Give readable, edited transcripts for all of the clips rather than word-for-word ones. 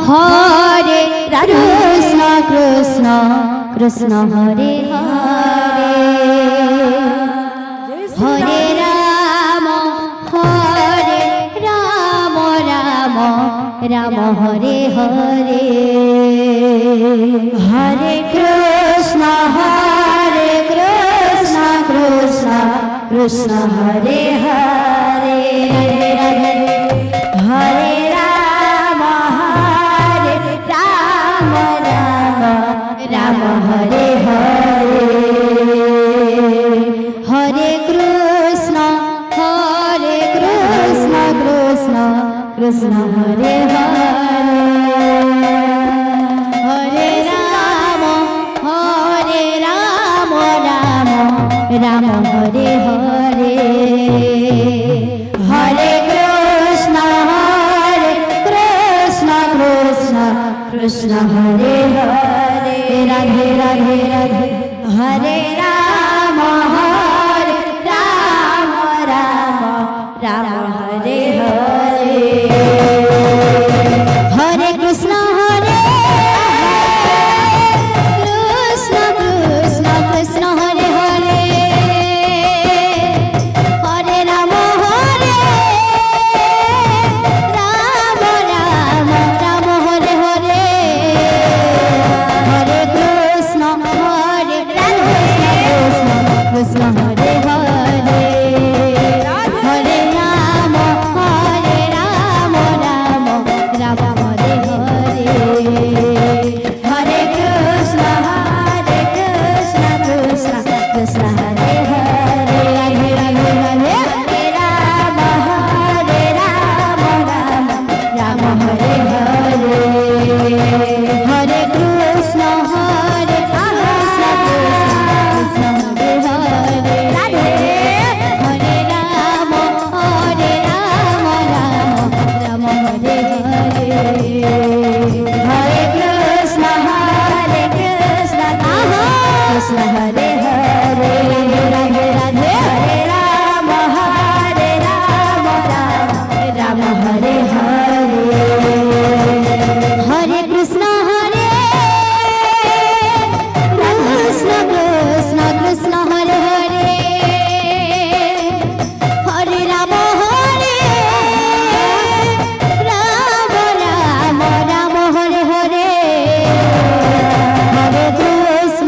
Hare Krishna Krishna Krishna Hare Hare Hare Ram Ram Ram Hare Hare Hare Krishna Krishna Krishna Hare Hare Hare Ram Ram Hare Hare Hare Krishna Krishna Krishna Hare Hare Hare Ram Ram Hare Hare Hare Krishna Krishna Hare Hare Radhe Radhe Radhe Hare Ram Ram Hare Hare Hare Krishna Krishna Krishna Hare Hare Hare Ram Ram Hare Hare Hare Krishna Krishna Hare Hare Hare Ram Ram Ram Hare Hare Hare Krishna Krishna Hare Hare Radhe Radhe Radhe Hare Ram Ram Hare Hare Hare Krishna Krishna Hare Hare Radhe Hare Ram Ram Hare Hare Hare Krishna Krishna Hare Hare Radhe Radhe Hare Ram Ram Hare Hare Hare Krishna Krishna Hare Hare Hare Ram Ram Hare Hare Hare Krishna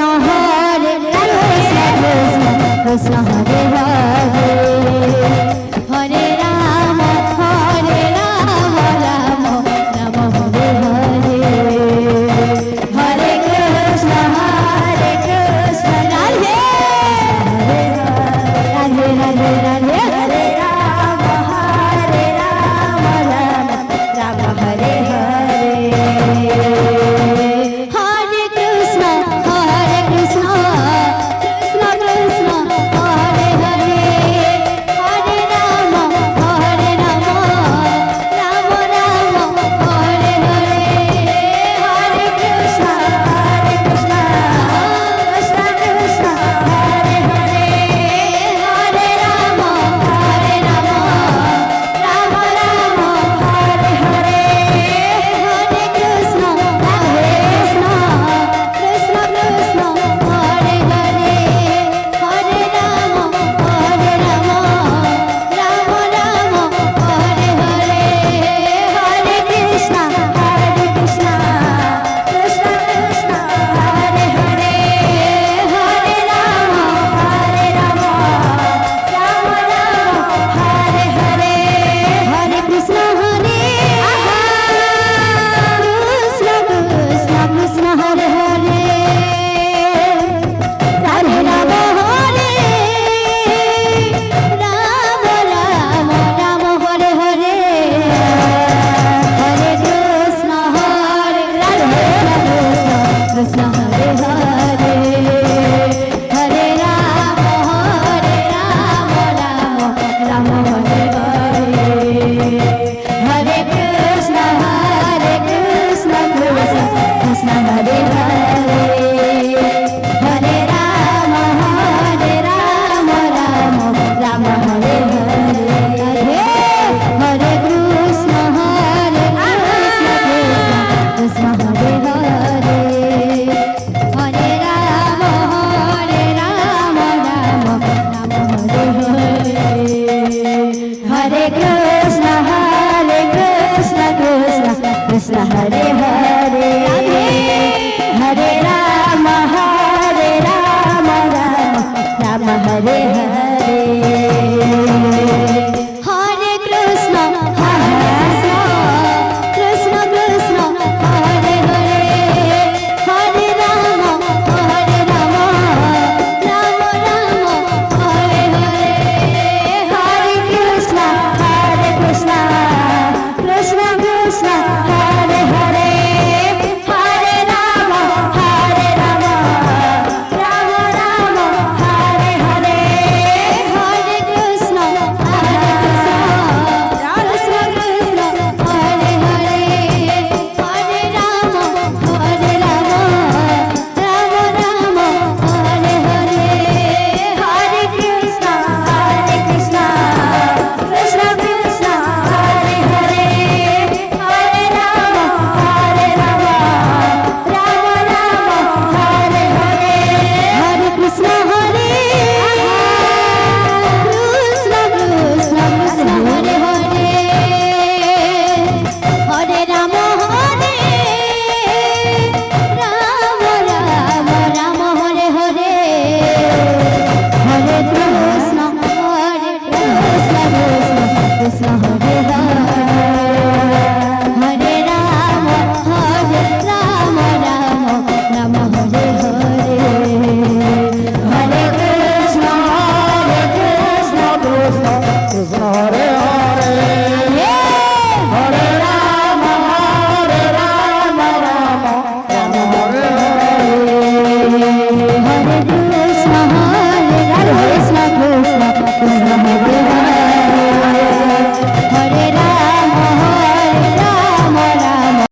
Krishna Krishna Hare Hare Hare Ram Ram Ram Hare Hare